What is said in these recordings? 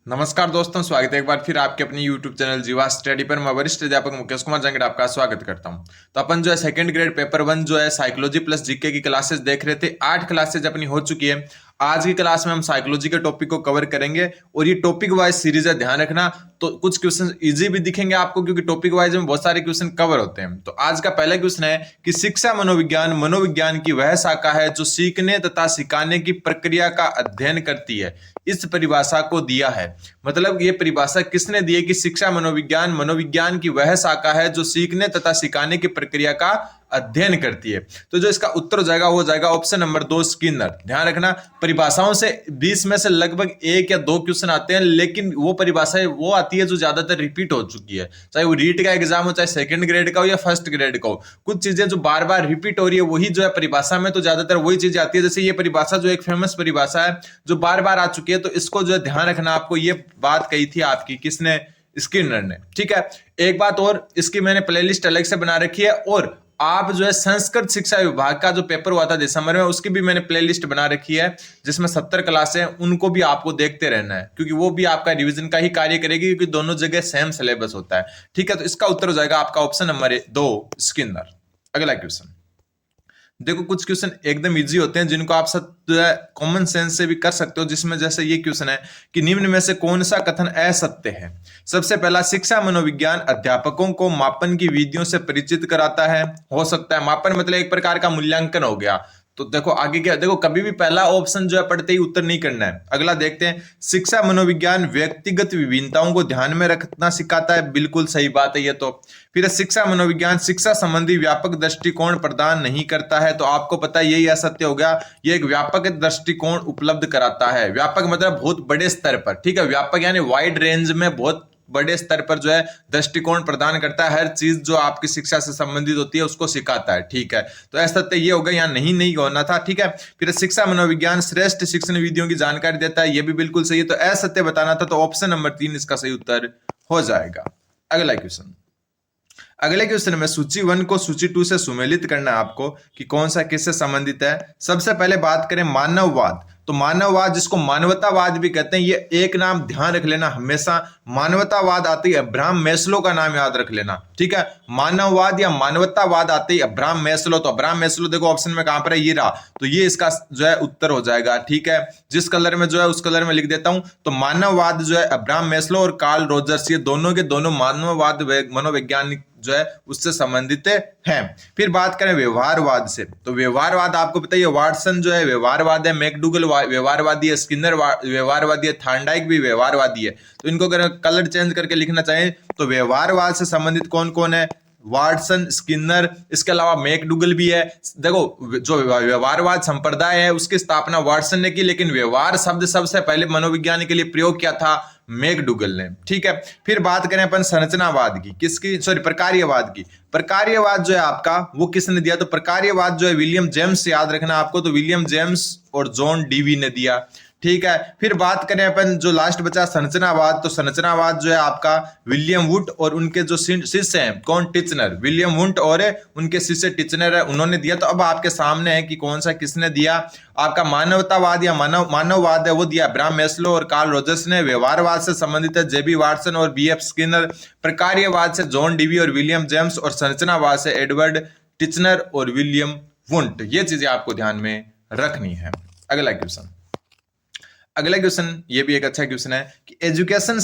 नमस्कार दोस्तों, स्वागत है एक बार फिर आपके अपनी YouTube चैनल जीवा स्टडी पर। मैं वरिष्ठ अध्यापक मुकेश कुमार जंगड़ आपका स्वागत करता हूं। तो अपन जो है सेकंड ग्रेड पेपर 1 जो है साइकोलॉजी प्लस जीके की क्लासेस देख रहे थे। 8 क्लासेज अपनी हो चुकी है। आज की क्लास में हम साइकोलॉजी के टॉपिक को कवर करेंगे और ये टॉपिक वाइज सीरीज है, ध्यान रखना। तो कुछ क्वेश्चन इजी भी दिखेंगे आपको क्योंकि टॉपिक वाइज में बहुत सारे क्वेश्चन कवर होते हैं। तो आज का पहला क्वेश्चन है कि शिक्षा मनोविज्ञान मनोविज्ञान की वह शाखा है जो सीखने तथा सिखाने की प्रक्रिया का अध्ययन करती है। इस परिभाषा को दिया है, मतलब ये परिभाषा किसने दी है कि शिक्षा मनोविज्ञान मनोविज्ञान की वह शाखा है जो सीखने तथा सिखाने की प्रक्रिया का अध्ययन करती है। तो जो इसका उत्तर हो जाएगा वो जाएगा ऑप्शन नंबर 2 स्किनर। ध्यान रखना, परिभाषाओं से 20 में से लगभग 1 या 2 क्वेश्चन आते हैं, लेकिन वो परिभाषाएं वो आती है जो ज्यादातर रिपीट हो चुकी है, चाहे वो रीट का एग्जाम हो, चाहे सेकंड ग्रेड का हो या फर्स्ट ग्रेड का हो। कुछ चीजें जो बार बार रिपीट हो रही है वही जो है परिभाषा में, तो ज्यादातर वही चीजें आती है। जैसे ये परिभाषा जो एक फेमस परिभाषा है जो बार बार आ चुकी है, तो इसको जो है ध्यान रखना। आपको ये बात कही थी आपकी किसने? स्किनर ने। ठीक है, एक बात और, इसकी मैंने प्लेलिस्ट अलग से बना रखी है और आप जो है संस्कृत शिक्षा विभाग का जो पेपर हुआ था दिसंबर में, उसकी भी मैंने प्लेलिस्ट बना रखी है जिसमें 70 क्लासें हैं। उनको भी आपको देखते रहना है क्योंकि वो भी आपका रिवीजन का ही कार्य करेगी, क्योंकि दोनों जगह सेम सिलेबस होता है। ठीक है, तो इसका उत्तर हो जाएगा आपका ऑप्शन नंबर 2 स्किनर। अगला क्वेश्चन देखो, कुछ क्वेश्चन एकदम इजी होते हैं जिनको आप सब जो है कॉमन सेंस से भी कर सकते हो। जिसमें जैसे ये क्वेश्चन है कि निम्न में से कौन सा कथन असत्य है? सबसे पहला, शिक्षा मनोविज्ञान अध्यापकों को मापन की विधियों से परिचित कराता है। हो सकता है मापन मतलब एक प्रकार का मूल्यांकन हो गया। तो देखो आगे क्या, देखो कभी भी पहला ऑप्शन जो है पढ़ते ही उत्तर नहीं करना है। अगला देखते हैं, शिक्षा मनोविज्ञान व्यक्तिगत विभिन्नताओं को ध्यान में रखना सिखाता है। बिल्कुल सही बात है ये तो। फिर शिक्षा मनोविज्ञान शिक्षा संबंधी व्यापक दृष्टिकोण प्रदान नहीं करता है। तो आपको पता है यही असत्य हो गया। ये एक व्यापक दृष्टिकोण उपलब्ध कराता है। व्यापक मतलब बहुत बड़े स्तर पर। ठीक है, व्यापक यानी वाइड रेंज में बहुत बड़े स्तर पर जो है दृष्टिकोण प्रदान करता है। हर चीज जो आपकी शिक्षा से संबंधित होती है उसको सिखाता है। ठीक है, तो असत्य ये होगा, यहाँ नहीं होना था। ठीक है, फिर शिक्षा मनोविज्ञान श्रेष्ठ शिक्षण विधियों की जानकारी देता है। ये भी बिल्कुल सही है, तो असत्य बताना था। तो ऑप्शन नंबर 3 इसका सही उत्तर हो जाएगा। अगला क्वेश्चन, अगले क्वेश्चन में सूची 1 को सूची 2 से सुमेलित करना है आपको कि कौन सा किससे संबंधित है। सबसे पहले बात करें मानववाद। तो मानववाद जिसको मानवतावाद भी कहते हैं, ये एक नाम ध्यान रख लेना हमेशा। मानवतावाद आते ही अब्राहम मैस्लो का नाम याद रख लेना। ठीक है, मानववाद या मानवतावाद आते ही अब्राहम मैस्लो। तो अब्राहम मैस्लो देखो ऑप्शन में कहां पर है, ये रहा। तो ये इसका जो है उत्तर हो जाएगा। ठीक है, जिस कलर में जो है उस कलर में लिख देता हूं। तो मानववाद जो है अब्राहम मैस्लो और कार्ल रोजर्स, ये दोनों के दोनों मानववाद मनोवैज्ञानिक जो है उससे संबंधित हैं। फिर बात करें व्यवहारवाद से, तो व्यवहारवाद आपको पता है वाटसन जो है व्यवहारवाद है, मैकडूगल व्यवहारवादी है, स्किनर व्यवहारवादी है, थार्नडाइक भी व्यवहारवादी है। तो इनको अगर कलर चेंज करके लिखना चाहें तो व्यवहारवाद से संबंधित कौन कौन है? वाटसन, स्किनर, इसके अलावा मैकडूगल भी है। देखो जो व्यवहारवाद संप्रदाय है उसकी स्थापना वाटसन ने की, लेकिन व्यवहार शब्द सबसे पहले मनोविज्ञान के लिए प्रयोग किया था मैकडूगल ने। ठीक है, फिर बात करें अपन संरचनावाद की, किसकी? सॉरी, प्रकार्यवाद की। प्रकार्यवाद जो है आपका वो किसने दिया? तो प्रकार्यवाद जो है विलियम जेम्स, याद रखना आपको। तो विलियम जेम्स और जॉन डीवी ने दिया। ठीक है, फिर बात करें अपन जो लास्ट बचा संरचनावाद, तो संरचनावाद जो है आपका विलियम वुड और उनके जो शिष्य हैं, कौन? टिचनर। विलियम वुड और उनके शिष्य टिचनर है, उन्होंने दिया। तो अब आपके सामने है कि कौन सा किसने दिया। आपका मानवतावाद या मानववाद है वो दिया अब्राहम मैस्लो और कार्ल रोजर्स ने। व्यवहारवाद से संबंधित है जेबी वाटसन और बीएफ स्किनर। प्रकार्यवाद से जॉन डीवी और विलियम जेम्स, और संरचनावाद से एडवर्ड टिचनर और विलियम वुंट। ये चीजें आपको ध्यान में रखनी है। अगला क्वेश्चन, अगला क्वेश्चन ये भी एक अच्छा क्वेश्चन है कि एजुकेशनल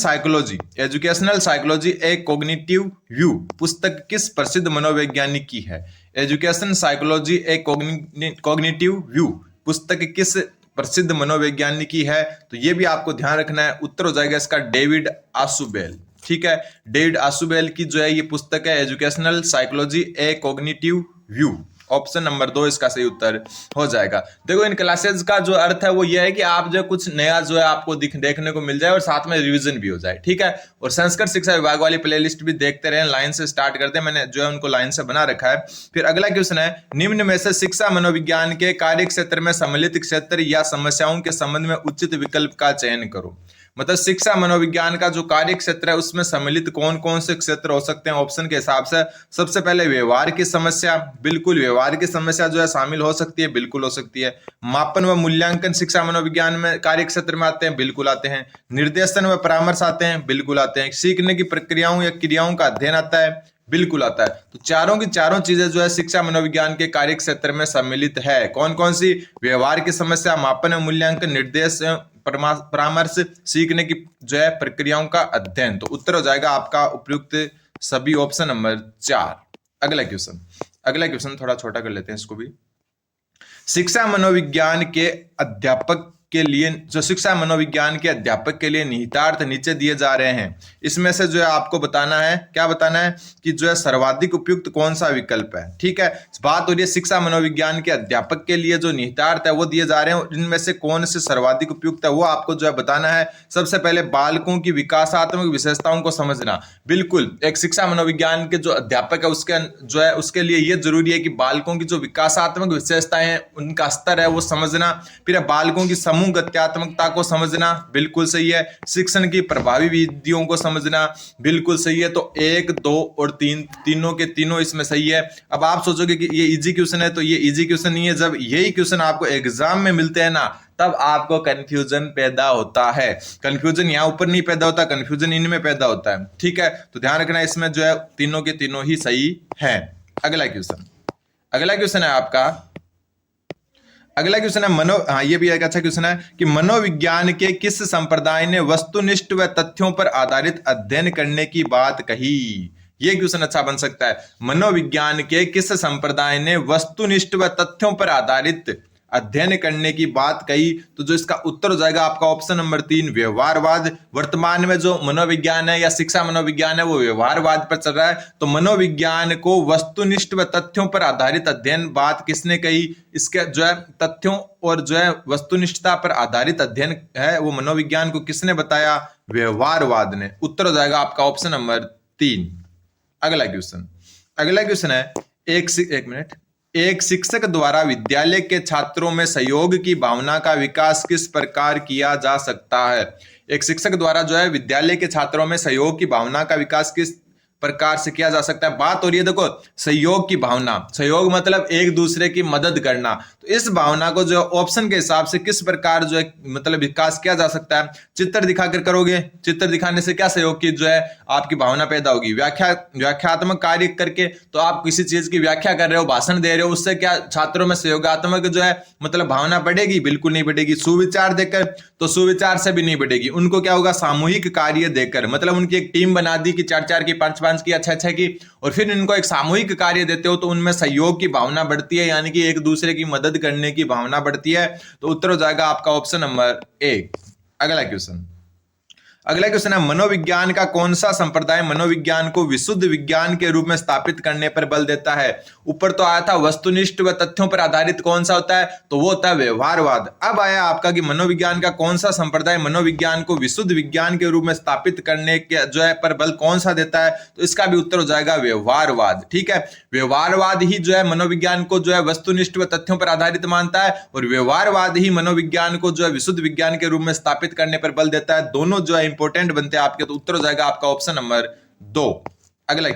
साइकोलॉजी ए कॉग्निटिव व्यू पुस्तक किस प्रसिद्ध मनोवैज्ञानिक की है? एजुकेशन साइकोलॉजी ए कॉग्निटिव व्यू पुस्तक किस प्रसिद्ध मनोवैज्ञानिक की है? तो ये भी आपको ध्यान रखना है। उत्तर हो जाएगा इसका डेविड आशुबेल। ठीक है, डेविड आशुबेल की जो है ये पुस्तक है एजुकेशनल साइकोलॉजी ए कॉग्निटिव व्यू। ऑप्शन नंबर 2 इसका सही उत्तर हो जाएगा। देखो इन क्लासेस का जो अर्थ है वो ये है कि आप जो कुछ नया जो है आपको देखने को मिल जाए और साथ में रिवीजन भी हो जाए। ठीक है, और संस्कृत शिक्षा विभाग वाली प्लेलिस्ट भी देखते रहें। लाइन से स्टार्ट करते हैं, मैंने जो है उनको लाइन से बना रखा है। फिर अगला क्वेश्चन है, निम्न में से शिक्षा मनोविज्ञान के कार्य क्षेत्र में सम्मिलित क्षेत्र या समस्याओं के संबंध में उचित विकल्प का चयन करो। मतलब शिक्षा मनोविज्ञान का जो कार्य क्षेत्र है उसमें सम्मिलित कौन कौन से क्षेत्र हो सकते हैं ऑप्शन के हिसाब से। सबसे पहले व्यवहार की समस्या, बिल्कुल व्यवहार की समस्या जो है शामिल हो सकती है, बिल्कुल हो सकती है। मापन व मूल्यांकन शिक्षा मनोविज्ञान में कार्य क्षेत्र में आते हैं, बिल्कुल आते हैं। निर्देशन व परामर्श आते हैं, बिल्कुल आते हैं। सीखने की प्रक्रियाओं या क्रियाओं का अध्ययन आता है, बिल्कुल आता है। तो चारों की चारों चीजें जो है शिक्षा मनोविज्ञान के कार्य क्षेत्र में सम्मिलित है। कौन कौन सी? व्यवहार की समस्या, मापन और मूल्यांकन, निर्देश, परामर्श, सीखने की जो है प्रक्रियाओं का अध्ययन। तो उत्तर हो जाएगा आपका उपयुक्त सभी ऑप्शन नंबर 4। अगला क्वेश्चन थोड़ा छोटा कर लेते हैं इसको भी। शिक्षा मनोविज्ञान के अध्यापक के लिए, जो शिक्षा मनोविज्ञान के अध्यापक के लिए निहितार्थ नीचे दिए जा रहे हैं, इसमें से जो है आपको बताना है, क्या बताना है कि जो है सर्वाधिक उपयुक्त कौन सा विकल्प है। ठीक है, बात हो रही है शिक्षा मनोविज्ञान के अध्यापक के लिए जो निहितार्थ है वो दिए जा रहे हैं, इनमें से कौन से सर्वाधिक उपयुक्त है वो आपको जो है बताना है। सबसे पहले बालकों की विकासात्मक विशेषताओं को समझना, बिल्कुल एक शिक्षा मनोविज्ञान के जो अध्यापक है उसके जो है उसके लिए ये जरूरी है कि बालकों की जो विकासात्मक विशेषताएं हैं उनका स्तर है वो समझना। फिर बालकों की समूह गत्यात्मकता को समझना, बिल्कुल सही है। शिक्षण की प्रभावी विधियों को समझना, बिल्कुल सही है। तो 1, 2 और 3 तीनों के तीनों इसमें सही है। अब आप सोचोगे कि ये इजी क्वेश्चन है, तो ये इजी क्वेश्चन नहीं है। जब यही क्वेश्चन आपको एग्जाम में मिलते हैं ना, तब आपको कंफ्यूजन पैदा होता है। कंफ्यूजन यहाँ ऊपर नहीं पैदा होता, कंफ्यूजन इनमें पैदा होता है। ठीक है, तो ध्यान रखना इसमें जो है तीनों के तीनों ही सही है। अगला क्वेश्चन है आपका, अगला क्वेश्चन है ये भी एक अच्छा क्वेश्चन है कि मनोविज्ञान के किस संप्रदाय ने वस्तुनिष्ठ व तथ्यों पर आधारित अध्ययन करने की बात कही। ये क्वेश्चन अच्छा बन सकता है। मनोविज्ञान के किस संप्रदाय ने वस्तुनिष्ठ व तथ्यों पर आधारित अध्ययन करने की बात कही। तो जो इसका उत्तर हो जाएगा आपका ऑप्शन नंबर 3, व्यवहारवाद। वर्तमान में जो मनोविज्ञान है या शिक्षा मनोविज्ञान है वो व्यवहारवाद पर चल रहा है। तो मनोविज्ञान को वस्तुनिष्ठ व तथ्यों पर आधारित अध्ययन बात किसने कही? इसके जो है तथ्यों और जो है वस्तुनिष्ठता पर आधारित अध्ययन है वो मनोविज्ञान को किसने बताया? व्यवहारवाद ने। उत्तर हो जाएगा आपका ऑप्शन नंबर 3। अगला क्वेश्चन है एक शिक्षक द्वारा विद्यालय के छात्रों में सहयोग की भावना का विकास किस प्रकार किया जा सकता है। एक शिक्षक द्वारा जो है विद्यालय के छात्रों में सहयोग की भावना का विकास किस प्रकार से किया जा सकता है। बात हो रही है देखो सहयोग की भावना, सहयोग मतलब एक दूसरे की मदद करना। तो इस भावना को जो ऑप्शन के हिसाब से किस प्रकार जो है मतलब विकास किया जा सकता है। चित्र दिखाकर करोगे, चित्र दिखाने से क्या सहयोग की जो है आपकी भावना पैदा होगी। व्याख्यात्मक कार्य करके, तो आप किसी चीज की व्याख्या कर रहे हो, भाषण दे रहे हो, उससे क्या छात्रों में सहयोगात्मक जो है मतलब भावना बढ़ेगी? बिल्कुल नहीं बढ़ेगी। सुविचार देकर, तो सुविचार से भी नहीं बढ़ेगी। उनको क्या होगा? सामूहिक कार्य देकर, मतलब उनकी एक टीम बना दी कि 4-4 की, 5-5 की, 6-6 की, और फिर इनको एक सामूहिक कार्य देते हो तो उनमें सहयोग की भावना बढ़ती है, यानी कि एक दूसरे की मदद करने की भावना बढ़ती है। तो उत्तर हो जाएगा आपका ऑप्शन नंबर 1। अगला क्वेश्चन है मनोविज्ञान का कौन सा संप्रदाय मनोविज्ञान को विशुद्ध विज्ञान के रूप में स्थापित करने पर बल देता है। ऊपर तो आया था वस्तुनिष्ठ व तथ्यों पर आधारित कौन सा होता है, तो वो होता है व्यवहारवाद। अब आया आपका कि मनोविज्ञान का कौन सा संप्रदाय मनोविज्ञान को विशुद्ध विज्ञान के रूप में स्थापित करने के जो है पर बल कौन सा देता है। तो इसका भी उत्तर हो जाएगा व्यवहारवाद। ठीक है, व्यवहारवाद ही जो है मनोविज्ञान को जो है वस्तुनिष्ठ व तथ्यों पर आधारित मानता है, और व्यवहारवाद ही मनोविज्ञान को जो है विशुद्ध विज्ञान के रूप में स्थापित करने पर बल देता है। दोनों जो है इंपॉर्टेंट बनते हैं आपके। तो उत्तर हो जाएगा आपका ऑप्शन नंबर 2। अगला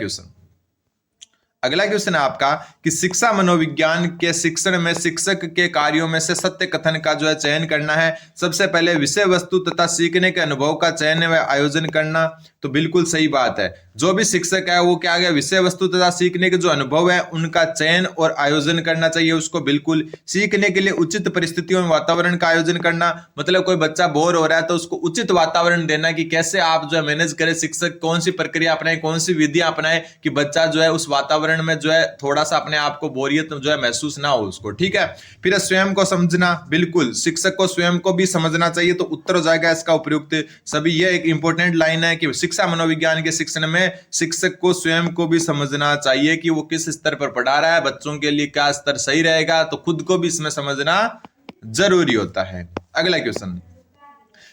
क्वेश्चन है आपका कि शिक्षा मनोविज्ञान के शिक्षण में शिक्षक के कार्यों में से सत्य कथन का जो है चयन करना है। सबसे पहले विषय वस्तु तथा सीखने के अनुभव का चयन व आयोजन करना। तो बिल्कुल सही बात है, जो भी शिक्षक है वो क्या है, विषय वस्तु तथा सीखने के जो अनुभव है उनका चयन और आयोजन करना चाहिए उसको। बिल्कुल सीखने के लिए उचित परिस्थितियों में वातावरण का आयोजन करना, मतलब कोई बच्चा बोर हो रहा है तो उसको उचित वातावरण देना कि कैसे आप जो है मैनेज करें, शिक्षक कौन सी प्रक्रिया अपनाए, कौन सी विधियां अपनाए कि बच्चा जो है उस वातावरण में जो है थोड़ा सा अपने आप को बोरियत जो है महसूस ना हो उसको। ठीक है, फिर स्वयं को समझना, बिल्कुल शिक्षक को स्वयं को भी समझना चाहिए। तो उत्तर हो जाएगा इसका उपयुक्त सभी। ये एक इंपॉर्टेंट लाइन है कि शिक्षा मनोविज्ञान के शिक्षण में शिक्षक को स्वयं को भी समझना चाहिए कि वो किस स्तर पर पढ़ा रहा है, बच्चों के लिए क्या स्तर सही रहेगा। तो खुद को भी इसमें समझना जरूरी होता है। अगला क्वेश्चन,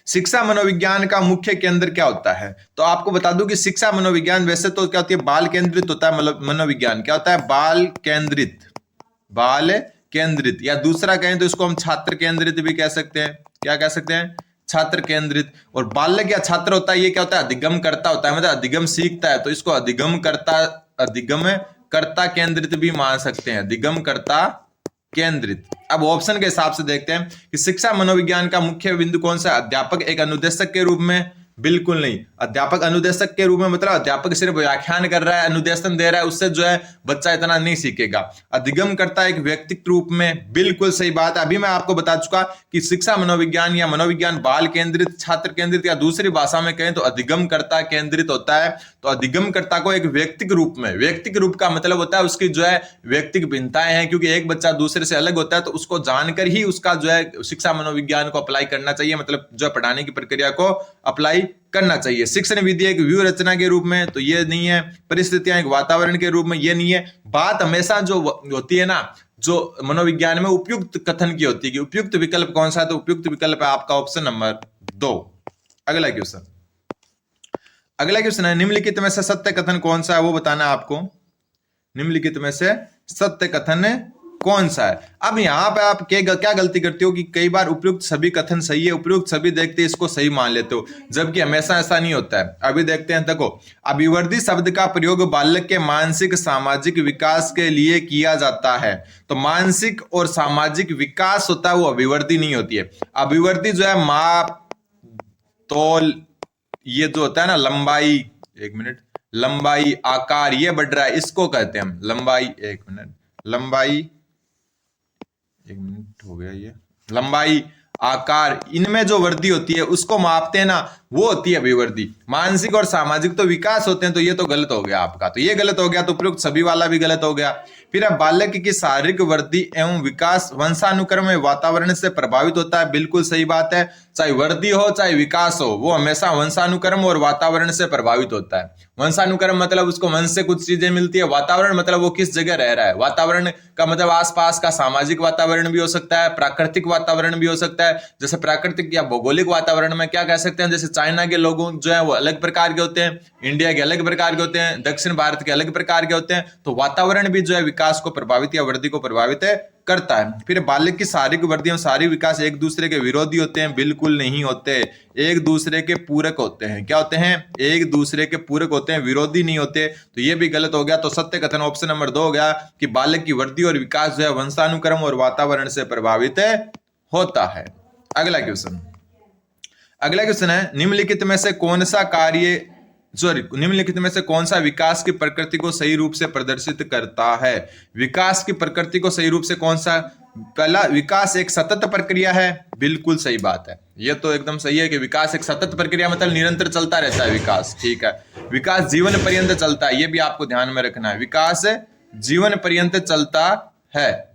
शिक्षा मनोविज्ञान का मुख्य केंद्र क्या होता है। तो आपको बता दूं कि शिक्षा मनोविज्ञान वैसे तो क्या होती है, बाल केंद्रित होता है। मनोविज्ञान क्या होता है, बाल केंद्रित, या दूसरा कहें तो इसको हम छात्र केंद्रित भी कह सकते हैं। क्या कह सकते हैं, छात्र केंद्रित। और बालक या छात्र होता है, ये क्या होता है, अधिगम करता होता है, मतलब अधिगम सीखता है, तो इसको अधिगम करता केंद्रित भी मान सकते हैं, अधिगम करता केंद्रित। अब ऑप्शन के हिसाब से देखते हैं कि शिक्षा मनोविज्ञान का मुख्य बिंदु कौन सा है। अध्यापक एक अनुदेशक के रूप में, बिल्कुल नहीं। अध्यापक अनुदेशक के रूप में मतलब अध्यापक सिर्फ व्याख्यान कर रहा है, अनुदेशन दे रहा है, उससे जो है बच्चा इतना नहीं सीखेगा। अधिगम करता एक व्यक्तिगत रूप में, बिल्कुल सही बात है। अभी मैं आपको बता चुका कि शिक्षा मनोविज्ञान या मनोविज्ञान बाल केंद्रित, छात्र केंद्रित, या दूसरी भाषा में कहें तो अधिगम करता केंद्रित होता है। तो अधिगम करता को एक व्यक्तिगत रूप में, व्यक्तिगत रूप का मतलब होता है उसकी जो है व्यक्तिगत भिन्नताएं हैं, क्योंकि एक बच्चा दूसरे से अलग होता है, तो उसको जानकर ही उसका जो है शिक्षा मनोविज्ञान को अप्लाई करना चाहिए, मतलब जो है पढ़ाने की प्रक्रिया को अप्लाई करना चाहिए। शिक्षण विधि एक व्यू रचना के रूप में, तो ये नहीं है। परिस्थितियां एक वातावरण के रूप में, ये नहीं है। बात हमेशा जो होती है ना, जो मनोविज्ञान में उपयुक्त कथन की होती है कि उपयुक्त विकल्प कौन सा है, तो उपयुक्त विकल्प है आपका ऑप्शन नंबर 2। अगला क्वेश्चन है, निम्नलिखित में से सत्य कथन कौन सा है, वो बताना है आपको। निम्नलिखित में से सत्य कथन कौन सा है। अब यहां पे आप क्या गलती करते हो कि कई बार उपयुक्त सभी कथन सही है, उपयुक्त सभी देखते इसको सही मान लेते हो, जबकि हमेशा ऐसा नहीं होता है। अभी देखते हैं, देखो, अभिवर्धी शब्द का प्रयोग बालक के मानसिक सामाजिक विकास के लिए किया जाता है। तो मानसिक और सामाजिक विकास होता है, वो अभिवर्धी नहीं होती है। अभिवर्धी जो है माप तोल, ये जो होता है ना, लंबाई, एक मिनट, लंबाई आकार ये बढ़ रहा है, इसको कहते हैं हम लंबाई। एक मिनट, लंबाई, एक मिनट हो गया, ये लंबाई आकार, इनमें जो वृद्धि होती है उसको मापते हैं ना, वो होती है अभिवृद्धि। मानसिक और सामाजिक तो विकास होते हैं, तो ये तो गलत हो गया आपका, तो ये गलत हो गया, तो उपयुक्त सभी वाला भी गलत हो गया। फिर अब बालक की शारीरिक वृद्धि एवं विकास वंशानुक्रम में वातावरण से प्रभावित होता है, बिल्कुल सही बात है। चाहे वृद्धि हो चाहे विकास हो, वो हमेशा वंशानुक्रम और वातावरण से प्रभावित होता है। वंशानुक्रम मतलब उसको वंश से कुछ चीजें मिलती है, वातावरण मतलब वो किस जगह रह रहा है। वातावरण का मतलब आसपास का सामाजिक वातावरण भी हो सकता है, प्राकृतिक वातावरण भी हो सकता है। जैसे प्राकृतिक या भौगोलिक वातावरण में क्या कह सकते हैं, जैसे चाइना के लोगों जो है वो अलग प्रकार के होते हैं, इंडिया के अलग प्रकार के होते हैं, दक्षिण भारत के अलग प्रकार के होते हैं। तो वातावरण भी जो है विकास को प्रभावित या वृद्धि को प्रभावित करता है। फिर बालक की शारीरिक वृद्धि और शारीरिक विकास एक दूसरे के विरोधी होते हैं, बिल्कुल नहीं होते, एक दूसरे के पूरक होते हैं। क्या होते हैं, एक दूसरे के पूरक होते हैं, विरोधी नहीं होते। तो ये भी गलत हो गया। तो सत्य कथन ऑप्शन नंबर 2 हो गया कि बालक की वृद्धि और विकास जो है वंशानुक्रम और वातावरण से प्रभावित होता है। अगला क्वेश्चन है, निम्नलिखित में से कौन सा विकास की प्रकृति को सही रूप से प्रदर्शित करता है। विकास की प्रकृति को सही रूप से कौन सा, पहला, विकास एक सतत प्रक्रिया है, बिल्कुल सही बात है, यह तो एकदम सही है कि विकास एक सतत प्रक्रिया मतलब निरंतर चलता रहता है विकास, ठीक है। विकास जीवन पर्यंत चलता है, यह भी आपको ध्यान में रखना है, विकास जीवन पर्यंत चलता है।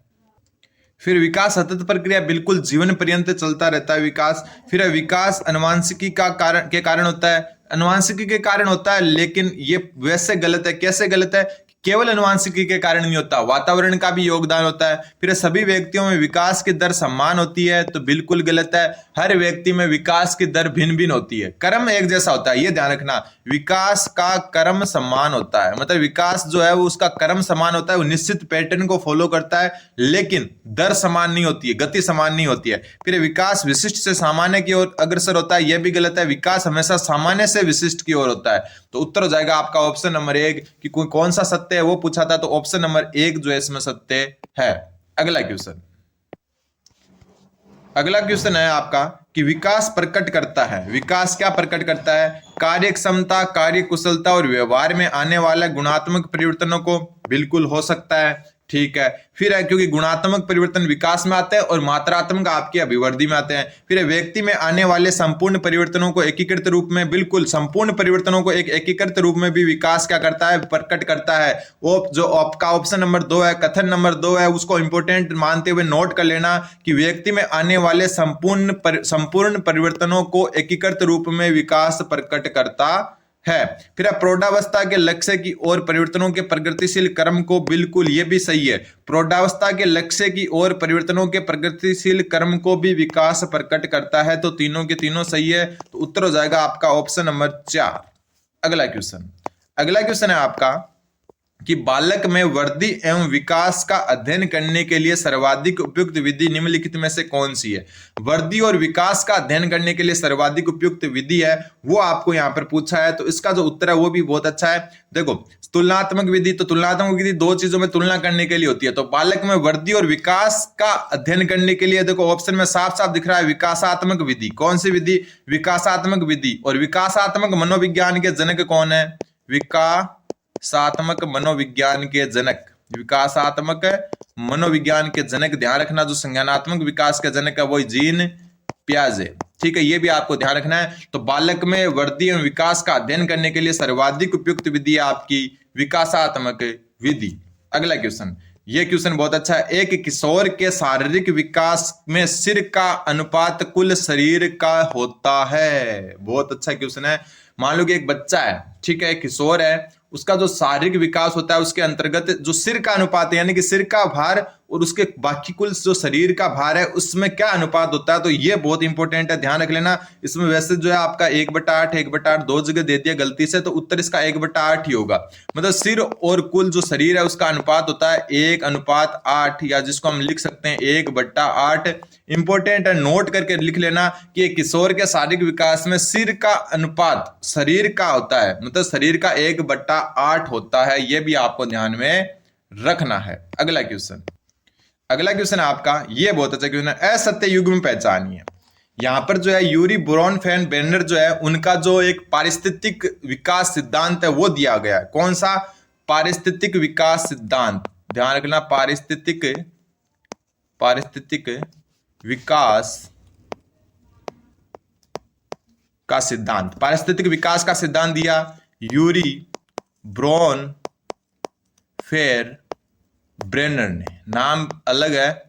फिर विकास सतत प्रक्रिया, बिल्कुल जीवन पर्यंत चलता रहता है विकास। फिर विकास अनुवांशिकी के कारण होता है, अनुवांशिकी के कारण होता है, लेकिन ये वैसे गलत है। कैसे गलत है, केवल अनुवांशिकी के कारण नहीं होता, वातावरण का भी योगदान होता है। फिर सभी व्यक्तियों में विकास की दर समान होती है, तो बिल्कुल गलत है। हर व्यक्ति में विकास की दर भिन्न भिन्न होती है, क्रम एक जैसा होता है, ये ध्यान रखना। विकास का क्रम समान होता है, मतलब विकास जो है वो उसका क्रम समान होता है, वो निश्चित पैटर्न को फॉलो करता है, लेकिन दर समान नहीं होती है, गति समान नहीं होती है। फिर विकास विशिष्ट से सामान्य की ओर अग्रसर होता है, यह भी गलत है। विकास हमेशा सामान्य से विशिष्ट की ओर होता है। तो उत्तर हो जाएगा आपका ऑप्शन नंबर 1 कि कौन सा सत्य है वो पूछा था, तो ऑप्शन नंबर 1 जो है इसमें सत्य है। अगला क्वेश्चन है आपका कि विकास प्रकट करता है, विकास क्या प्रकट करता है, कार्य क्षमता, कार्य कुशलता और व्यवहार में आने वाले गुणात्मक परिवर्तनों को, बिल्कुल हो सकता है, ठीक है। फिर है क्योंकि गुणात्मक परिवर्तन विकास में आते हैं और मात्रात्मक आपकी अभिवृद्धि में आते हैं। फिर व्यक्ति में आने वाले संपूर्ण परिवर्तनों को एकीकृत रूप में, बिल्कुल संपूर्ण परिवर्तनों को एक एकीकृत रूप में भी विकास क्या करता है, प्रकट करता है। वो जो आपका ऑप्शन नंबर 2 है, कथन नंबर 2 है, उसको इंपोर्टेंट मानते हुए नोट कर लेना कि व्यक्ति में आने वाले संपूर्ण परिवर्तनों को एकीकृत रूप में विकास प्रकट करता है। फिर प्रौढ़ावस्था के लक्ष्य की ओर परिवर्तनों के प्रगतिशील क्रम को, बिल्कुल ये भी सही है, प्रौढ़ावस्था के लक्ष्य की ओर परिवर्तनों के प्रगतिशील क्रम को भी विकास प्रकट करता है। तो तीनों के तीनों सही है, तो उत्तर हो जाएगा आपका ऑप्शन नंबर 4। अगला क्वेश्चन है आपका कि बालक में वृद्धि एवं विकास का अध्ययन करने के लिए सर्वाधिक उपयुक्त विधि निम्नलिखित में से कौन सी है। वृद्धि और विकास का अध्ययन करने के लिए सर्वाधिक उपयुक्त विधि है वो आपको यहाँ पर पूछा है, तो इसका जो उत्तर है वो भी बहुत अच्छा है। देखो तुलनात्मक विधि, तो तुलनात्मक विधि दो चीजों में तुलना करने के लिए होती है, तो बालक में वृद्धि और विकास का अध्ययन करने के लिए देखो ऑप्शन में साफ साफ दिख रहा है विकासात्मक विधि। कौन सी विधि? विकासात्मक विधि। और विकासात्मक मनोविज्ञान के जनक कौन है? विकासात्मक मनोविज्ञान के जनक, विकासात्मक मनोविज्ञान के जनक, ध्यान रखना जो संज्ञानात्मक विकास के जनक है वही जीन पियाजे। ठीक है, ये भी आपको ध्यान रखना है। तो बालक में वृद्धि एवं विकास का अध्ययन करने के लिए सर्वाधिक उपयुक्त विधि है आपकी विकासात्मक विधि। अगला क्वेश्चन, ये क्वेश्चन बहुत अच्छा है। एक किशोर के शारीरिक विकास में सिर का अनुपात कुल शरीर का होता है। बहुत अच्छा क्वेश्चन है। मान लो कि एक बच्चा है, ठीक है, किशोर है, उसका जो शारीरिक विकास होता है उसके अंतर्गत जो सिर का अनुपात है, यानी कि सिर का भार और उसके बाकी कुल जो शरीर का भार है उसमें क्या अनुपात होता है, तो ये बहुत इंपॉर्टेंट है, ध्यान रख लेना। इसमें वैसे जो है आपका 1/8 1/8 दो जगह दे दिया गलती से, तो उत्तर इसका 1/8 ही होगा। मतलब सिर और कुल जो शरीर है उसका अनुपात होता है 1:8, या जिसको हम लिख सकते हैं 1/8। इंपॉर्टेंट है, नोट करके लिख लेना कि किशोर के शारीरिक विकास में सिर का अनुपात शरीर का होता है, मतलब शरीर का 1/8 होता है। यह भी आपको ध्यान में रखना है। अगला क्वेश्चन, अगला क्वेश्चन आपका ये बहुत अच्छा क्वेश्चन है। असत्य युग्म पहचानिए। यहां पर जो है यूरी ब्रॉनफेन बेरनर जो है उनका जो एक पारिस्थितिक विकास सिद्धांत है वो दिया गया है। कौन सा? पारिस्थितिक विकास सिद्धांत। ध्यान रखना, पारिस्थितिक विकास का सिद्धांत, पारिस्थितिक विकास का सिद्धांत दिया यूरी ब्रॉनफेर ब्रेनर ने। नाम अलग है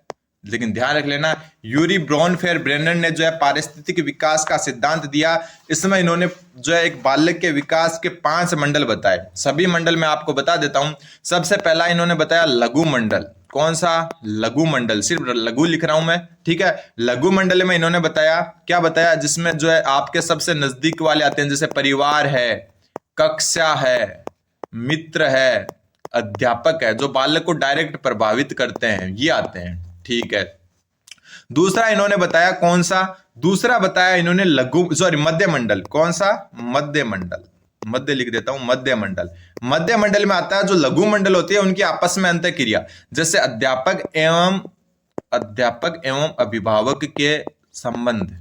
लेकिन ध्यान रख लेना, यूरी ब्रॉनफेर ब्रेनर ने जो है पारिस्थितिक विकास का सिद्धांत दिया। इसमें इन्होंने जो है एक बालक के विकास के 5 मंडल बताए। सभी मंडल मैं आपको बता देता हूं। सबसे पहला इन्होंने बताया लघु मंडल। कौन सा? लघु मंडल, सिर्फ लघु लिख रहा हूं मैं, ठीक है। लघु मंडल में इन्होंने बताया, क्या बताया, जिसमें जो है आपके सबसे नजदीक वाले आते हैं, जैसे परिवार है, कक्षा है, मित्र है, अध्यापक है, जो बालक को डायरेक्ट प्रभावित करते हैं, ये आते हैं, ठीक है। दूसरा इन्होंने बताया कौन सा? दूसरा बताया इन्होंने मध्य मंडल। कौन सा? मध्य मंडल, मध्य लिख देता हूं, मध्य मंडल। मध्य मंडल में आता है जो लघु मंडल होती है उनकी आपस में अंतःक्रिया, जैसे अध्यापक एवं अभिभावक के संबंध,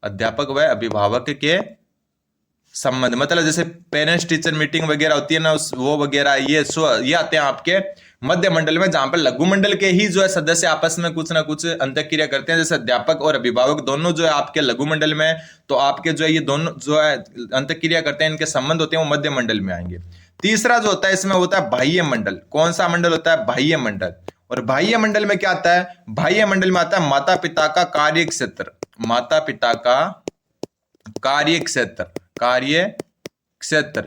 अध्यापक व अभिभावक के संबंध, मतलब जैसे पेरेंट्स टीचर मीटिंग वगैरह होती है ना, वो वगैरह ये आते हैं आपके मध्य मंडल में, जहां पर लघु मंडल के ही जो है सदस्य आपस में कुछ ना कुछ अंतःक्रिया करते हैं, जैसे अध्यापक और अभिभावक दोनों जो है आपके लघु मंडल में, तो आपके जो है ये दोनों जो है अंतःक्रिया करते हैं, इनके संबंध होते हैं, वो मध्य मंडल में आएंगे। तीसरा जो होता है इसमें होता है बाह्य मंडल। कौन सा मंडल होता है? बाह्य मंडल। और बाह्य मंडल में क्या आता है? बाह्य मंडल में आता है माता पिता का कार्य क्षेत्र, माता पिता का कार्य क्षेत्र,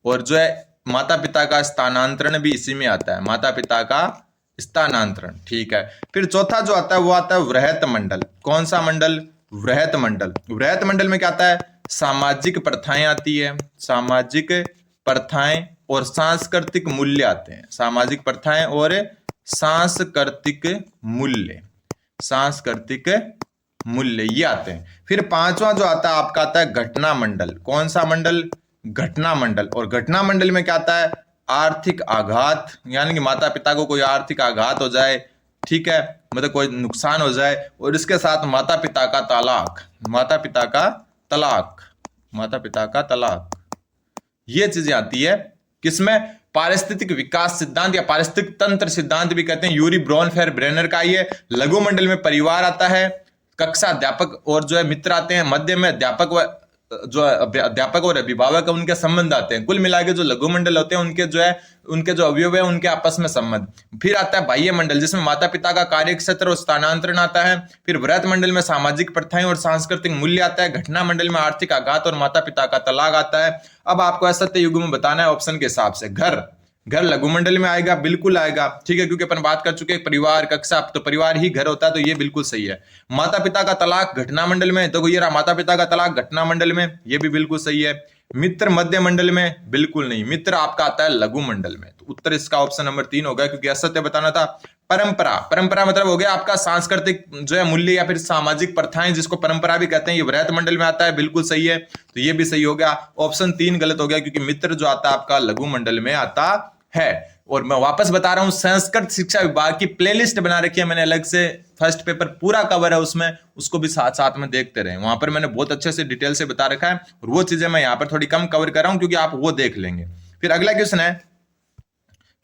और जो है माता पिता का स्थानांतरण भी इसी में आता है, माता पिता का स्थानांतरण, ठीक है। फिर चौथा जो आता है वो आता है वृहत मंडल। कौन सा मंडल? वृहत मंडल। वृहत मंडल में क्या आता है? सामाजिक प्रथाएं आती है, सामाजिक प्रथाएं और सांस्कृतिक मूल्य आते हैं, सामाजिक प्रथाएं और सांस्कृतिक मूल्य ये आते हैं। फिर पांचवा जो आता है आपका आता है घटना मंडल। कौन सा मंडल? घटना मंडल। और घटना मंडल में क्या आता है? आर्थिक आघात, यानी कि माता पिता को कोई आर्थिक आघात हो जाए, ठीक है, मतलब कोई नुकसान हो जाए, और इसके साथ माता पिता का तलाक, ये चीजें आती है। किसमें? पारिस्थितिक विकास सिद्धांत या पारिस्थितिक तंत्र सिद्धांत भी कहते हैं, यूरी ब्रॉनफेर ब्रेनर का। ये लघु मंडल में परिवार आता है, कक्षा अध्यापक और जो है मित्र आते हैं, मध्य में अध्यापक और अभिभावक उनके संबंध आते हैं। कुल मिला के जो लघु मंडल होते हैं उनके जो अवयव है उनके आपस में संबंध। फिर आता है बाह्य मंडल, जिसमें माता पिता का कार्य क्षेत्र और स्थानांतरण आता है। फिर वृहत मंडल में सामाजिक प्रथाएं और सांस्कृतिक मूल्य आता है। घटना मंडल में आर्थिक आघात और माता पिता का तलाक आता है। अब आपको असत्य युग में बताना है ऑप्शन के हिसाब से। घर लघु मंडल में आएगा, बिल्कुल आएगा, ठीक है, क्योंकि अपन बात कर चुके हैं परिवार, कक्षा, तो परिवार ही घर होता है, तो ये बिल्कुल सही है। माता पिता का तलाक घटना मंडल में, तो ये रहा माता पिता का तलाक घटना मंडल में, ये भी बिल्कुल सही है। मित्र मध्य मंडल में? बिल्कुल नहीं, मित्र आपका आता है लघु मंडल में। तो उत्तर इसका ऑप्शन नंबर 3 होगा, क्योंकि असत्य बताना था। परंपरा, परंपरा मतलब हो गया आपका सांस्कृतिक जो है मूल्य या फिर सामाजिक प्रथाएं, जिसको परंपरा भी कहते हैं, ये वृहत मंडल में आता है। बिल्कुल सही है, तो ये भी सही हो गया। ऑप्शन 3 गलत हो गया, क्योंकि मित्र जो आता है आपका लघु मंडल में आता है। और मैं वापस बता रहा हूं, संस्कृत शिक्षा विभाग की प्लेलिस्ट बना रखी है मैंने अलग से, फर्स्ट पेपर पूरा कवर है उसमें, उसको भी साथ साथ में देखते रहे। वहां पर मैंने बहुत अच्छे से डिटेल से बता रखा है, और वो चीजें मैं यहाँ पर थोड़ी कम कवर कर रहा हूं, क्योंकि आप वो देख लेंगे। फिर अगला क्वेश्चन है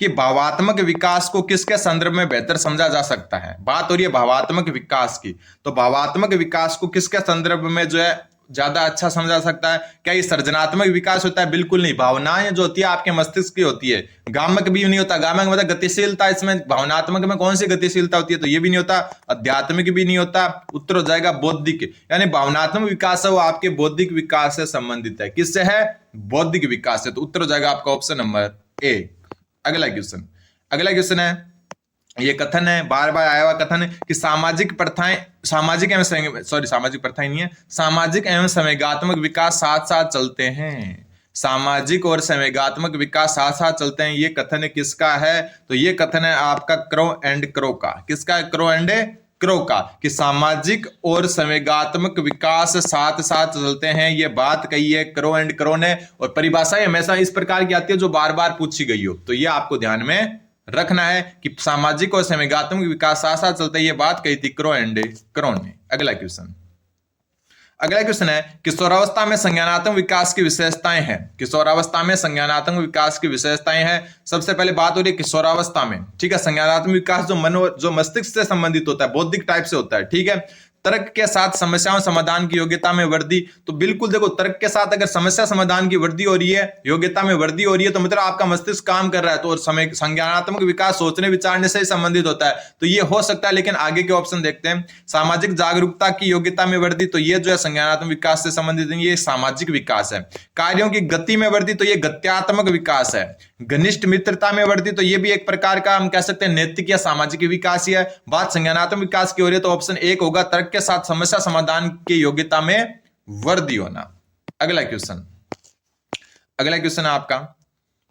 कि भावात्मक विकास को किसके संदर्भ में बेहतर समझा जा सकता है। बात हो रही है भावात्मक विकास की, तो भावात्मक विकास को किसके संदर्भ में जो है ज्यादा अच्छा समझा सकता है? क्या ये सृजनात्मक विकास होता है? बिल्कुल नहीं। भावनाएं जो होती है आपके मस्तिष्क की होती है, गामक भी नहीं होता। गामक मतलब गतिशीलता, इसमें भावनात्मक में कौन सी गतिशीलता होती है? तो ये भी नहीं होता। आध्यात्मिक भी नहीं होता। उत्तर हो जाएगा बौद्धिक, यानी भावनात्मक विकास है वो आपके बौद्धिक विकास से संबंधित है। किससे है? बौद्धिक विकास से। तो उत्तर हो जाएगा आपका ऑप्शन नंबर ए। अगला क्वेश्चन है, ये कथन है, बार बार आया हुआ कथन है कि सामाजिक प्रथाएं, सामाजिक प्रथाएं नहीं है, सामाजिक एवं संवेगात्मक विकास साथ साथ चलते हैं। सामाजिक और संवेगात्मक विकास साथ साथ चलते हैं, ये कथन किसका है? तो ये कथन है आपका क्रो एंड क्रो का। किसका? क्रो एंड क्रो का, कि सामाजिक और संवेगात्मक विकास साथ साथ चलते हैं। ये बात कही है क्रो एंड क्रो ने, और परिभाषा हमेशा इस प्रकार की आती है जो बार बार पूछी गई हो, तो ये आपको ध्यान में रखना है कि सामाजिक और संवेगात्मक विकास साथ साथ चलते हैं। ये बात कही थी क्रो एंड क्रो ने। अगला क्वेश्चन है, किशोरावस्था में संज्ञानात्मक विकास की विशेषताएं हैं। किशोरावस्था में संज्ञानात्मक विकास की विशेषताएं हैं। सबसे पहले बात हो रही है किशोरावस्था में, ठीक है। संज्ञानात्मक विकास जो मस्तिष्क से संबंधित होता है, बौद्धिक टाइप से होता है, ठीक है। तर्क के साथ समस्याओं समाधान की योग्यता में वृद्धि, तो बिल्कुल देखो, तर्क के साथ अगर समस्या समाधान की वृद्धि हो रही है, योग्यता में वृद्धि हो रही है, तो मतलब आपका मस्तिष्क काम कर रहा है। तो संज्ञानात्मक विकास सोचने विचारने से ही संबंधित होता है, तो ये हो सकता है। लेकिन आगे के ऑप्शन देखते हैं। सामाजिक जागरूकता की योग्यता में वृद्धि, तो ये जो है संज्ञानात्मक विकास से संबंधित नहीं, ये सामाजिक विकास है। कार्यों की गति में वृद्धि, तो ये गत्यात्मक विकास है। घनिष्ठ मित्रता में वृद्धि, तो ये भी एक प्रकार का हम कह सकते हैं नैतिक या सामाजिक विकास ही है। बात संज्ञानात्मक विकास की हो रही है, तो ऑप्शन 1 होगा, तर्क के साथ समस्या समाधान की योग्यता में वृद्धि होना। अगला क्वेश्चन है आपका,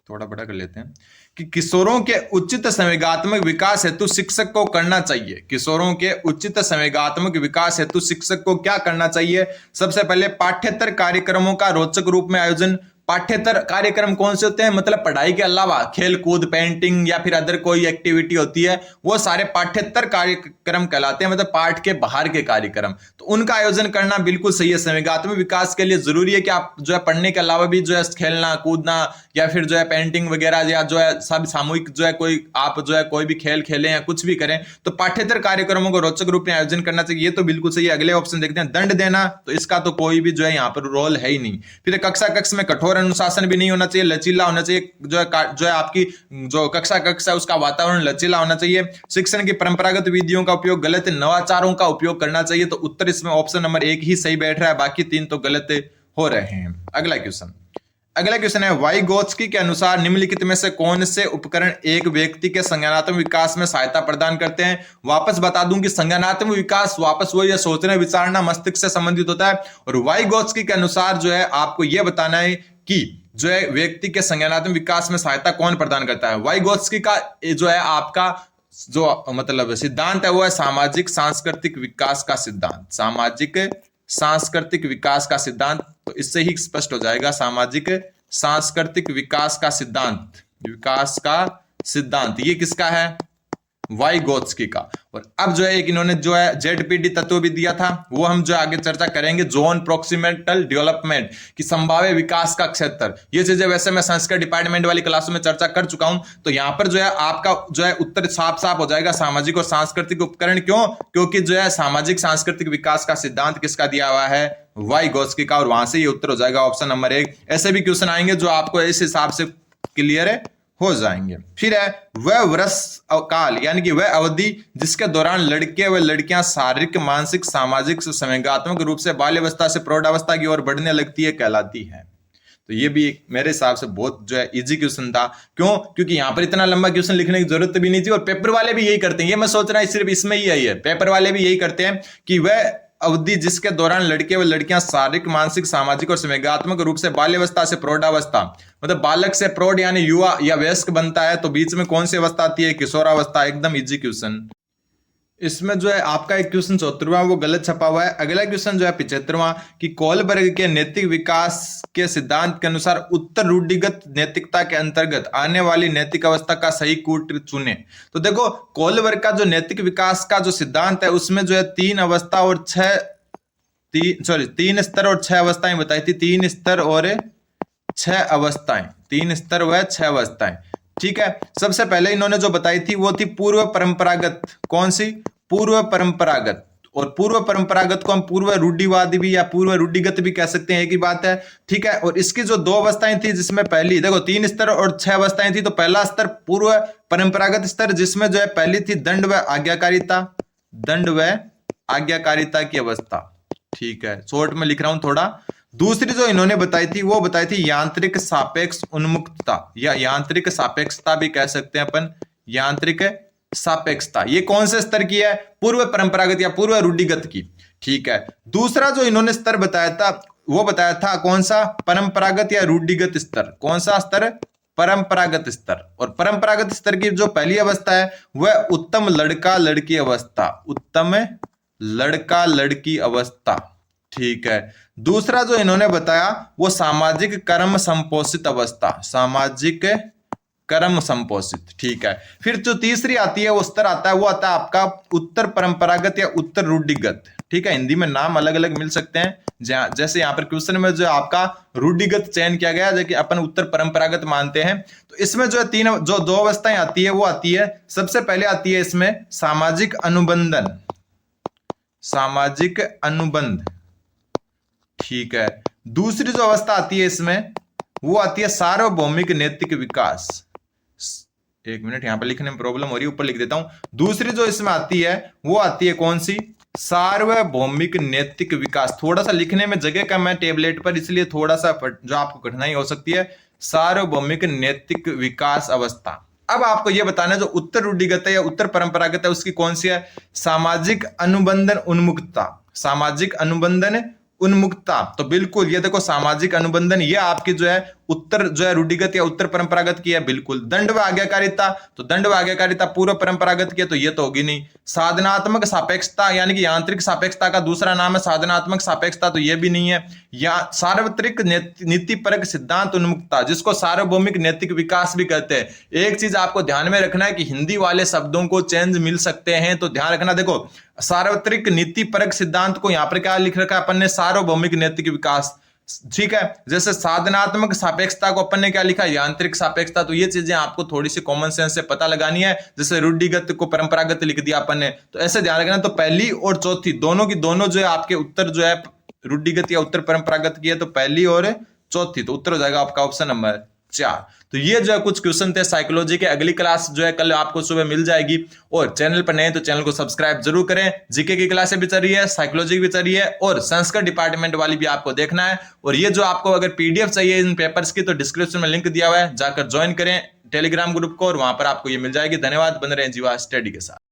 थोड़ा बड़ा कर लेते हैं, कि किशोरों के उचित संवेगात्मक विकास हेतु शिक्षक को करना चाहिए। किशोरों के उचित संवेगात्मक विकास हेतु शिक्षक को क्या करना चाहिए? सबसे पहले पाठ्येतर कार्यक्रमों का रोचक रूप में आयोजन। पाठ्येतर कार्यक्रम कौन से होते हैं? मतलब पढ़ाई के अलावा खेल कूद, पेंटिंग या फिर अदर कोई एक्टिविटी होती है, वो सारे पाठ्येतर कार्यक्रम कहलाते हैं, मतलब पाठ के बाहर के कार्यक्रम। तो उनका आयोजन करना बिल्कुल सही है। संवेगात्मक विकास के लिए जरूरी है कि आप जो है पढ़ने के अलावा भी जो है खेलना कूदना या फिर जो है पेंटिंग वगैरह या जो है सब सामूहिक जो है कोई आप जो है कोई भी खेल खेलें या कुछ भी करें, तो पाठ्येतर कार्यक्रमों को रोचक रूप में आयोजन करना चाहिए। ये तो बिल्कुल सही है। अगले ऑप्शन देखते हैं, दंड देना, तो इसका तो कोई भी जो है यहाँ पर रोल है ही नहीं। फिर कक्ष में कठोर अनुशासन भी नहीं होना चाहिए, लचीला होना चाहिए। जो है आपकी जो कक्षा है उसका वातावरण लचीला होना चाहिए। शिक्षण की परंपरागत विधियों का उपयोग गलत, नवाचारों का उपयोग करना चाहिए। तो उत्तर इसमें ऑप्शन नंबर 1 ही सही बैठ रहा है, बाकी 3 तो गलत हो रहे हैं। अगला क्वेश्चन है, वाइगोत्स्की के अनुसार निम्नलिखित में से कौन से उपकरण एक व्यक्ति के संज्ञानात्मक विकास में सहायता प्रदान करते हैं? वापस बता दूं कि संज्ञानात्मक विकास वापस वही है, सोचने विचारना, मस्तिष्क से संबंधित होता है। और वाइगोत्स्की के अनुसार जो है आपको यह बताना है कि जो है व्यक्ति के संज्ञानात्मक विकास में सहायता कौन प्रदान करता है। वाइगोत्स्की का जो है आपका जो मतलब सिद्धांत है वो है सामाजिक सांस्कृतिक विकास का सिद्धांत। सामाजिक सांस्कृतिक विकास का सिद्धांत, तो इससे ही स्पष्ट हो जाएगा सामाजिक सांस्कृतिक विकास का सिद्धांत ये किसका है? वाइगोत्स्की का। और अब जो है एक इन्होंने जो है जेडपीडी तत्व भी दिया था, वो हम जो आगे चर्चा करेंगे, जोन प्रोक्सीमेंटल डेवलपमेंट की संभाव्य विकास का क्षेत्र। ये चीजें वैसे मैं संस्कृत डिपार्टमेंट वाली क्लासों में चर्चा कर चुका हूं, तो यहां पर जो है आपका जो है उत्तर साफ साफ हो जाएगा, सामाजिक और सांस्कृतिक उपकरण। क्यों? क्योंकि जो है सामाजिक सांस्कृतिक विकास का सिद्धांत किसका दिया हुआ है? वाइगोत्स्की का। और वहां से ये उत्तर हो जाएगा ऑप्शन नंबर 1। ऐसे भी क्वेश्चन आएंगे जो आपको इस हिसाब से क्लियर हो जाएंगे। फिर है वह वर्ष काल, यानी कि वह अवधि जिसके दौरान लड़के व लड़कियां शारीरिक, मानसिक, सामाजिक, संवेगात्मक रूप से बाल्यावस्था से प्रौढ़ावस्था की ओर बढ़ने लगती है, कहलाती है। तो ये भी मेरे हिसाब से बहुत जो है इजी क्वेश्चन था। क्यों? क्योंकि यहां पर इतना लंबा क्वेश्चन लिखने की जरूरत भी नहीं थी, और पेपर वाले भी यही करते हैं। ये मैं सोच रहा हूं सिर्फ इसमें ही है, पेपर वाले भी यही करते हैं कि वह अवधि जिसके दौरान लड़के व लड़कियां शारीरिक, मानसिक, सामाजिक और संवेगात्मक रूप से बाल्यावस्था से प्रौढ़ावस्था, मतलब बालक से प्रौढ़ यानी युवा या वयस्क बनता है, तो बीच में कौन सी अवस्था आती है? किशोरावस्था। एकदम इजी क्वेश्चन। इसमें जो है आपका एक क्वेश्चन 74वां वो गलत छपा हुआ है। अगला क्वेश्चन जो है 75वां कि कोलबर्ग के नैतिक विकास के सिद्धांत के अनुसार उत्तर रूढ़िगत नैतिकता के अंतर्गत आने वाली नैतिक अवस्था का सही कूट चुने। तो देखो कोलबर्ग का जो नैतिक विकास का जो सिद्धांत है उसमें जो है तीन स्तर और छह अवस्थाएं बताई थी। तीन स्तर और छह अवस्थाएं, तीन स्तर व छह अवस्थाएं। ठीक है, सबसे पहले इन्होंने जो बताई थी वो थी पूर्व परंपरागत। कौन सी? पूर्व परंपरागत। और पूर्व परंपरागत को हम पूर्व रूढ़िवादी भी या पूर्व रूढ़िगत भी कह सकते हैं, एक ही बात है। ठीक है, और इसकी जो दो अवस्थाएं थी जिसमें पहली देखो तीन स्तर और छह अवस्थाएं थी, तो पहला स्तर पूर्व परंपरागत स्तर जिसमें जो है पहली थी दंड व आज्ञाकारिता, दंड व आज्ञाकारिता की अवस्था। ठीक है, शॉर्ट में लिख रहा हूं थोड़ा। दूसरी जो इन्होंने बताई थी वो बताई थी यांत्रिक सापेक्ष उन्मुक्तता, या यांत्रिक सापेक्षता भी कह सकते हैं अपन, यांत्रिक सापेक्षता। ये कौन से स्तर की है? पूर्व परंपरागत या पूर्व रूढ़िगत की। ठीक है, दूसरा जो इन्होंने स्तर बताया था वो बताया था कौन सा? परंपरागत या रूढ़िगत स्तर। कौन सा स्तर? परंपरागत स्तर। और परंपरागत स्तर की जो पहली अवस्था है वह उत्तम लड़का लड़की अवस्था, उत्तम लड़का लड़की अवस्था। ठीक है, दूसरा जो इन्होंने बताया वो सामाजिक कर्म संपोषित अवस्था, सामाजिक कर्म संपोषित। ठीक है, फिर जो तीसरी आती है वो स्तर आता है वो आता है आपका उत्तर परंपरागत या उत्तर रूढ़िगत। ठीक है, हिंदी में नाम अलग अलग मिल सकते हैं, जैसे यहाँ पर क्वेश्चन में जो आपका रूढ़िगत चयन किया गया है, अपन उत्तर परंपरागत मानते हैं। तो इसमें जो है तीन जो दो अवस्थाएं आती है वो आती है, सबसे पहले आती है इसमें सामाजिक अनुबंधन, सामाजिक अनुबंध। ठीक है, दूसरी जो अवस्था आती है इसमें वो आती है सार्वभौमिक नैतिक विकास। एक मिनट, यहां पर लिखने में प्रॉब्लम हो रही है, ऊपर लिख देता हूं। दूसरी जो इसमें आती है वो आती है कौन सी? सार्वभौमिक नैतिक विकास। थोड़ा सा लिखने में जगह कम है टेबलेट पर, इसलिए थोड़ा सा जो आपको कठिनाई हो सकती है। सार्वभौमिक नैतिक विकास अवस्था। अब आपको यह बताना है जो उत्तर रूढ़िगत है या उत्तर परंपरागत है उसकी कौन सी है? सामाजिक अनुबंधन उन्मुक्तता, सामाजिक अनुबंधन उन्मुक्तता। तो बिल्कुल ये देखो सामाजिक अनुबंधन ये आपकी जो है उत्तर जो है रूढ़िगत या उत्तर परंपरागत की है। बिल्कुल। दंड व आज्ञाकारिता, तो दंड व आज्ञाकारिता पूर्व परंपरागत की है, तो ये तो होगी नहीं। साधनात्मक सापेक्षता यानी कि यांत्रिक सापेक्षता का दूसरा नाम है साधनात्मक सापेक्षता, तो ये भी नहीं है। या सार्वत्रिक नीतिपरक सिद्धांत उन्मुक्तता जिसको सार्वभौमिक नैतिक विकास भी कहते हैं। एक चीज आपको ध्यान में रखना है कि हिंदी वाले शब्दों को चेंज मिल सकते हैं, तो ध्यान रखना। देखो सार्वत्रिक नीतिपरक सिद्धांत को यहां पर क्या लिख रखा है अपन ने? सार्वभौमिक नैतिक विकास। ठीक है, जैसे साधनात्मक सापेक्षता को अपन ने क्या लिखा? यांत्रिक सापेक्षता। तो ये चीजें आपको थोड़ी सी कॉमन सेंस से पता लगानी है। जैसे रूढ़िगत को परंपरागत लिख दिया अपन ने, तो ऐसे ध्यान रखना। तो पहली और चौथी दोनों की दोनों जो है आपके उत्तर जो है रूढ़िगत या उत्तर परंपरागत की है, तो पहली और चौथी, तो उत्तर हो जाएगा आपका ऑप्शन नंबर 4। तो ये जो है कुछ क्वेश्चन थे साइकोलॉजी के। अगली क्लास जो है कल आपको सुबह मिल जाएगी, और चैनल पर नए तो चैनल को सब्सक्राइब जरूर करें। जीके की क्लासें भी चल रही है, साइकोलॉजी भी चल रही है, और संस्कृत डिपार्टमेंट वाली भी आपको देखना है। और ये जो आपको अगर पीडीएफ चाहिए इन पेपर्स की, तो डिस्क्रिप्शन में लिंक दिया हुआ है, जाकर ज्वाइन करें टेलीग्राम ग्रुप को, और वहां पर आपको ये मिल जाएगी। धन्यवाद, बन रहे हैं जीवा स्टडी के साथ।